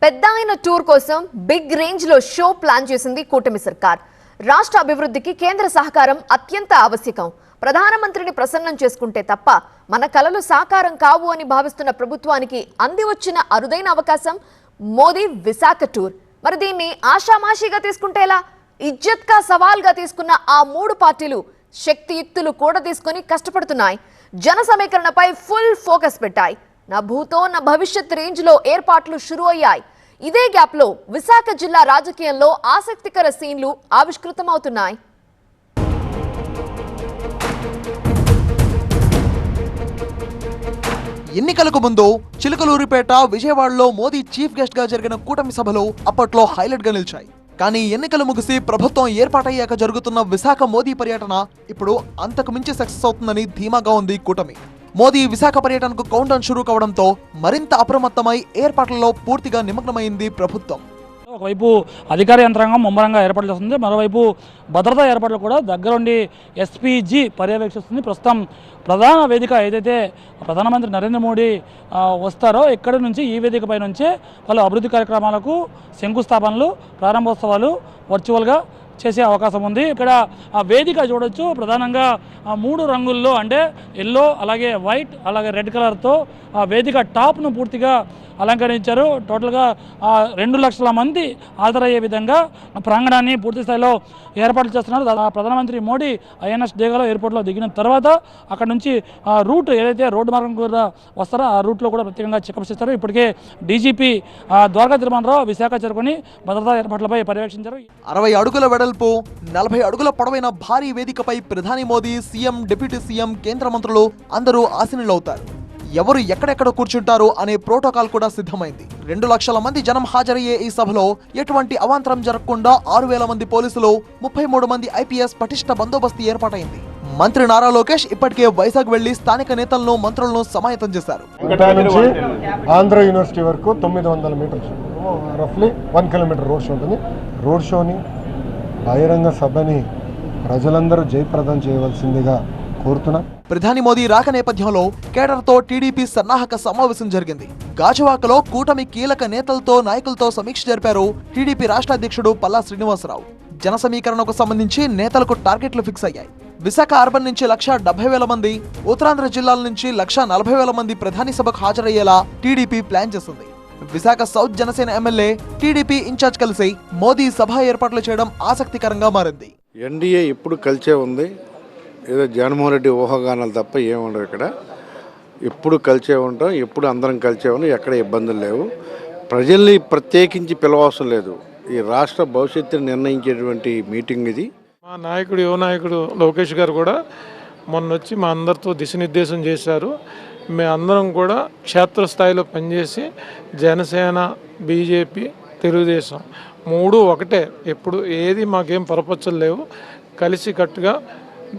పెద్దాయన టూర్ కోసం big range లో షో ప్లాన్ చేసింది కూటమి సర్కార్. రాష్ట్ర అభివృద్ధికి కేంద్ర సహకారం అత్యంత ఆవశ్యకం. ప్రధానమంత్రిని ప్రసన్నం చేసుకుంటే తప్ప మన కలలు సాకారం కావు అని భావిస్తున్న ప్రభుత్వానికి అంది వచ్చిన అరుదైన అవకాశం మోదీ విశాఖ టూర్. మరి దీన్ని ఆషామాషిగా తీసుకుంటే ఎలా? ఇజ్జత్ కా సవాల్ గా తీసుకున్న ఆ మూడు పార్టీలు శక్తియుక్తులు కూడా తీసుకొని కష్టపడుతున్నాయి. జన సమీకరణపై ఫుల్ ఫోకస్ పెట్టాయి. నా భూతో నా భవిష్యత్ రేంజ్ లో ఏర్పాట్లు షురూ అయ్యాయి. ఇదే గ్యాప్ లో విశాఖ జిల్లా రాజకీయంలో ఆసక్తికర సీన్లు ఆవిష్కృతమవుతున్నాయి. ఎన్నికలకు ముందు చిలకలూరిపేట, విజయవాడలో మోదీ చీఫ్ గెస్ట్ గా జరిగిన కూటమి సభలు అప్పట్లో హైలైట్ గా నిలిచాయి. కానీ ఎన్నికలు ముగిసి ప్రభుత్వం ఏర్పాటయ్యాక జరుగుతున్న విశాఖ మోదీ పర్యటన ఇప్పుడు అంతకు మించి సక్సెస్ అవుతుందని ధీమాగా ఉంది కూటమి. మోదీ విశాఖ పర్యటనకు కౌంట్ డౌన్ షురూ కావడంతో మరింత అప్రమత్తమై ఏర్పాట్లలో పూర్తిగా నిమగ్నమైంది ప్రభుత్వం. ఒకవైపు అధికార యంత్రాంగం ముమ్మరంగా ఏర్పాట్లు చేస్తుంది, మరోవైపు భద్రతా ఏర్పాట్లు కూడా దగ్గరుండి ఎస్పీజీ పర్యవేక్షిస్తుంది. ప్రస్తుతం ప్రధాన వేదిక ఏదైతే ప్రధానమంత్రి నరేంద్ర మోడీ వస్తారో ఇక్కడి నుంచి ఈ వేదికపై నుంచే పలు అభివృద్ధి కార్యక్రమాలకు శంకుస్థాపనలు, ప్రారంభోత్సవాలు వర్చువల్గా చేసే అవకాశం ఉంది. ఇక్కడ ఆ వేదిక చూడొచ్చు. ప్రధానంగా ఆ మూడు రంగుల్లో అంటే ఎల్లో, అలాగే వైట్, అలాగే రెడ్ కలర్తో ఆ వేదిక టాప్ను పూర్తిగా అలంకరించారు. టోటల్గా 2 లక్షల మంది హాజరయ్యే విధంగా ప్రాంగణాన్ని పూర్తి స్థాయిలో ఏర్పాట్లు చేస్తున్నారు. ప్రధానమంత్రి మోడీ ఐఎన్ఎస్ డేగాలో ఎయిర్పోర్ట్లో దిగిన తర్వాత అక్కడ నుంచి రూట్ ఏదైతే రోడ్డు మార్గం కూడా వస్తారో ఆ రూట్లో కూడా ప్రత్యేకంగా చెకప్ చేస్తారు. ఇప్పటికే డీజీపీ ద్వారకా తిరుమలరావు విశాఖ చేరుకొని భద్రతా ఏర్పాట్లపై పర్యవేక్షించారు. 60 అడుగుల వెడల్పు, 40 అడుగుల పొడవైన భారీ వేదికపై ప్రధాని మోదీ, సీఎం, డిప్యూటీ సీఎం, కేంద్ర మంత్రులు అందరూ ఆసీనులవుతారు. ఎవరు ఎక్కడెక్కడ కూర్చుంటారు అనే ప్రోటోకాల్ కూడా సిద్ధమైంది. 2 లక్షల మంది జనం హాజరయ్యే ఈ సభలో ఎటువంటి అవాంతరం జరగకుండా 6,000 మంది పోలీసులు, 33 మంది ఐపీఎస్ పటిష్ట బందోబస్తు ఏర్పాటైంది. మంత్రి నారా లోకేష్ ఇప్పటికే వైజాగ్ వెళ్లి స్థానిక నేతలను, మంత్రులను సమాయత్తం చేశారు. ఆంధ్ర యూనివర్సిటీ వరకు 900 మీటర్స్, రఫ్లీ 1 కిలోమీటర్ రోడ్ షో ఉంటుంది. రోడ్ షోని, బహిరంగ సభని ప్రజలందరూ జయప్రదం చేయవలసిందిగా కోరుతున్నా. ప్రధాని మోదీ రాక నేపథ్యంలో కేడర్తో టీడీపీ సన్నాహక సమావేశం జరిగింది. గాజువాకలో కూటమి కీలక నేతలతో, నాయకులతో సమీక్ష జరిపారు టీడీపీ రాష్ట్ర అధ్యక్షుడు పల్లా శ్రీనివాసరావు. జన సమీకరణకు సంబంధించి నేతలకు టార్గెట్లు ఫిక్స్ అయ్యాయి. విశాఖ అర్బన్ నుంచి 1,70,000 మంది, ఉత్తరాంధ్ర జిల్లాల నుంచి 1,40,000 మంది ప్రధాని సభకు హాజరయ్యేలా టీడీపీ ప్లాన్ చేసింది. Visakha south Janasena MLA, TDP in charge కలిసి మోదీ సభ ఏర్పాట్లు చేయడం ఆసక్తికరంగా మారింది. ఎన్డీఏ ఇప్పుడు కలిసే ఉంది. ఏదో జగన్మోహన్ రెడ్డి ఊహాగానాలు తప్ప ఏముండవు. ఇక్కడ ఎప్పుడు కలిసే ఉంటాం, ఎప్పుడు అందరం కలిసే ఉన్నాం, ఎక్కడ ఇబ్బందులు లేవు. ప్రజల్ని ప్రత్యేకించి పిలవవసరం లేదు. ఈ రాష్ట్ర భవిష్యత్తుని నిర్ణయించేటువంటి మీటింగ్ ఇది. మా నాయకుడు, యువ నాయకుడు లోకేష్ గారు కూడా మొన్న వచ్చి మా అందరితో దిశనిర్దేశం చేశారు. మేమందరం కూడా క్షేత్రస్థాయిలో పనిచేసి జనసేన, బీజేపీ, తెలుగుదేశం 3 ఒకటే. ఎప్పుడు ఏది మాకేం పరపచ్చలు లేవు. కలిసి కట్టుగా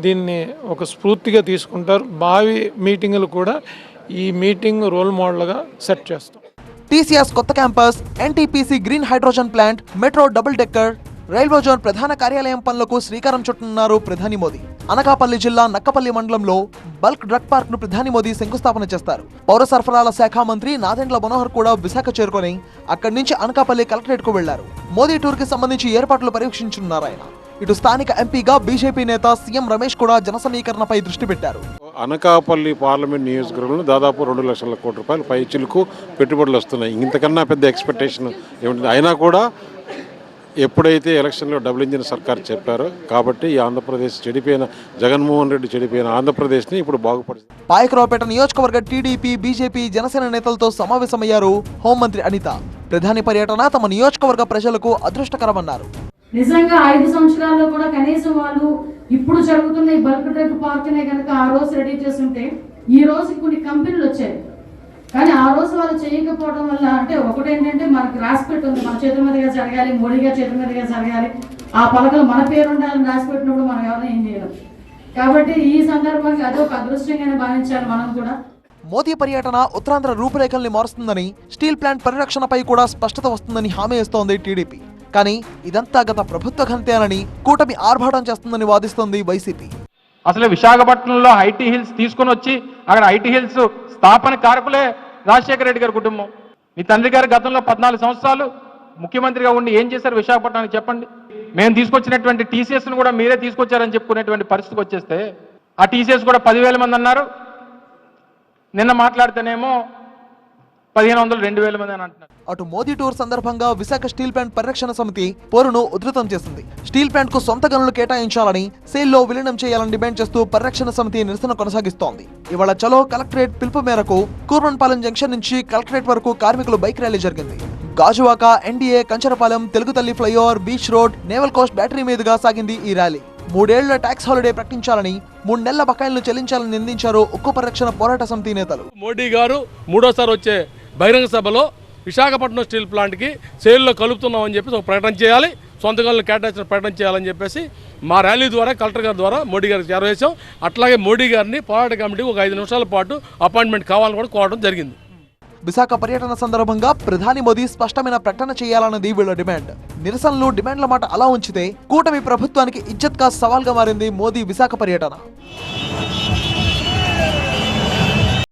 దీన్ని ఒక స్ఫూర్తిగా తీసుకుంటారు. భావి మీటింగులు కూడా ఈ మీటింగ్ రోల్ మోడల్గా సెట్ చేస్తాం. టీసీఎస్ కొత్త campus, NTPC green hydrogen plant, metro double decker, railway zone ప్రధాన కార్యాలయం పనులకు శ్రీకారం చుట్టనున్నారు ప్రధాని మోదీ. అనకాపల్లి జిల్లా నక్కపల్లి మండలంలో బల్క్ డ్రగ్ పార్క్ ను ప్రధాని మోదీ శంకుస్థాపన చేస్తారు. పౌర సరఫరాల శాఖ మంత్రి నాదెండ్ల మనోహర్ కూడా విశాఖ చేరుకొని అక్కడి నుంచి అనకాపల్లి కలెక్టరేట్ కు వెళ్లారు. మోదీ టూర్ కి సంబంధించి ఏర్పాట్లు పర్యవేక్షించనున్నారు ఆయన. ఇటు స్థానిక ఎంపీగా బీజేపీ నేత సీఎం రమేష్ కూడా జన సమీకరణపై దృష్టి పెట్టారు. అనకాపల్లి పార్లమెంట్ నియోజకవర్గంలో దాదాపు 2 లక్షల కోట్ల రూపాయలు పై చిలుకు పెట్టుబడులు వస్తున్నాయి. ఇంతకన్నా పెద్ద ఎక్స్పెక్టేషన్ ఏమిటి? అయినా కూడా ఎప్పుడైతే ఎలక్షన్లో డబుల్ ఇంజిన్ సర్కార్ చెప్పారో కాబట్టి ఈ ఆంధ్రప్రదేశ్ చెడిపోయిన, జగన్మోహన్ రెడ్డి చెడిపోయిన ఆంధ్రప్రదేశ్ని ఇప్పుడు బాగుపడుతుంది. పాయకరావుపేట నియోజకవర్గ టీడీపీ, బీజేపీ, జనసేన నేతలతో సమావేశమయ్యారు హోంమంత్రి అనిత. ప్రధాని పర్యటన తమ నియోజకవర్గ ప్రజలకు అదృష్టకరమన్నారు. నిజంగా 5 సంవత్సరాల్లో కూడా కనీసం వాళ్ళు ఇప్పుడు జరుగుతున్న ఈ బల్క్ డ్రగ్ పార్క్నే కనుక ఆ రోజు రెడీ చేస్తుంటే ఈ రోజు కొన్ని కంపెనీలు వచ్చాయి. కానీ ఆ రోజు వాళ్ళు చేయకపోవడం వల్ల అంటే ఒకటేంటంటే మనకు రాసి పెట్టుంది, మన చేతుల మీదుగా జరగాలి, మోడీ గారి చేతుల మీదుగా జరగాలి, ఆ పలకలు మన పేరు ఉండాలని రాసి పెట్టినప్పుడు మనం ఎవరైనా ఏం చేయలేం. కాబట్టి ఈ సందర్భంగా అదొక అదృష్టంగానే భావించాలి మనం కూడా. మోదీ పర్యటన ఉత్తరాంధ్ర రూపురేఖల్ని మారుస్తుందని, స్టీల్ ప్లాంట్ పరిరక్షణపై కూడా స్పష్టత వస్తుందని హామీ ఇస్తోంది టీడీపీ. కానీ ఇదంతా గత ప్రభుత్వ ఘనతేనని, కూటమి ఆర్భాటం చేస్తుందని వాదిస్తోంది వైసీపీ. అసలు విశాఖపట్నంలో ఐటీ హిల్స్ తీసుకొని వచ్చి అక్కడ ఐటీ హిల్స్ స్థాపన కారకులే రాజశేఖర రెడ్డి గారి కుటుంబం. మీ తండ్రి గారు గతంలో 14 సంవత్సరాలు ముఖ్యమంత్రిగా ఉండి ఏం చేశారు విశాఖపట్నానికి చెప్పండి. మేము తీసుకొచ్చినటువంటి టీసీఎస్ను కూడా మీరే తీసుకొచ్చారని చెప్పుకునేటువంటి పరిస్థితికి వచ్చేస్తే ఆ టీసీఎస్ కూడా 10,000 మంది అన్నారు. నిన్న మాట్లాడితేనేమో 1,500 2,000 మంది అని అంటున్నారు. అటు మోదీ టూర్ సందర్భంగా విశాఖ స్టీల్ ప్లాంట్ పరిరక్షణ సమితి పోరును ఉధృతం చేసింది. స్టీల్ ప్లాంట్ కు సొంత గనులు కేటాయించాలని, సేల్లో విలీనం చేయాలని డిమాండ్ చేస్తూ పరిరక్షణ సమితి నిరసన కొనసాగిస్తోంది. ఇవాళ చలో కలెక్టరేట్ పిలుపు మేరకు కూర్మన్పాలెం జంక్షన్ నుంచి కలెక్టరేట్ వరకు కార్మికులు బైక్ ర్యాలీ జరిగింది. Gajuwaka, NDA, Kancharapalem, Telugu Thalli flyover, beach road, naval coast battery మీదుగా సాగింది ఈ ర్యాలీ. 3 ఏళ్ల ట్యాక్స్ హాలిడే ప్రకటించాలని, 3 నెలల బకాయిలను చెల్లించాలని నిందించారు ఉక్కు పరిరక్షణ పోరాట సమితి నేతలు. మోడీ గారు 3వ వచ్చే బహిరంగ సభలో విశాఖపట్నం స్టీల్ ప్లాంట్కి సేల్లో కలుపుతున్నామని చెప్పేసి ఒక ప్రకటన చేయాలి, సొంత గనులను కేటాయించిన ప్రకటన చేయాలని చెప్పేసి మా ర్యాలీ ద్వారా కలెక్టర్ గారి ద్వారా మోడీ గారికి చేరవేశాం. అట్లాగే మోడీ గారిని పోరాట కమిటీకి ఒక 5 నిమిషాల పాటు అపాయింట్మెంట్ కావాలని కూడా కోరడం జరిగింది. విశాఖ పర్యటన సందర్భంగా ప్రధాని మోదీ స్పష్టమైన ప్రకటన చేయాలన్నది వీళ్ళ డిమాండ్. నిరసనలు, డిమాండ్ల మాట అలా ఉంచితే కూటమి ప్రభుత్వానికి ఇజ్జత్ కా సవాల్గా మారింది మోదీ విశాఖ పర్యటన.